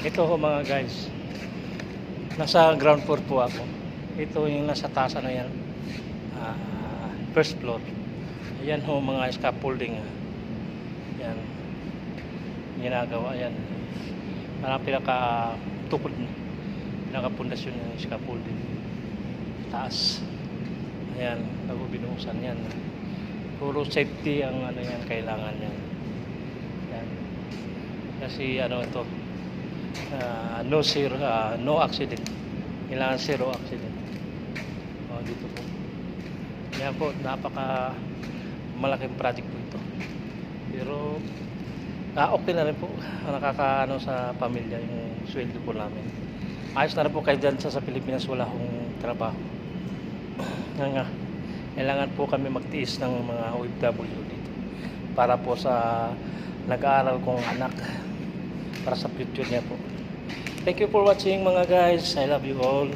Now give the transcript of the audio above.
Ito ho mga guys, nasa ground floor po ako. Ito yung nasa taas na yan, first floor. Ayan ho mga scaffolding. Yan, ginagawa yan. Parang pinaka-tukod na, pinaka-pundasyon ng scaffolding. Taas. Ayan, bago binuhusan yan. Puro safety ang ano yan, kailangan yan. Yan. Kasi ano ito, no accident. Kailangan zero accident. Dito po. Yan po, napaka malaking project po ito. Pero okay na rin po. Nakakaano sa pamilya yung sweldo po namin. Ayos na rin po kayo dyan sa Pilipinas, wala akong trabaho. Kailangan po kami magtiis ng mga OFW dito para po sa nag-aaral kong anak, para sa future niya po. Thank you for watching mga guys. I love you all.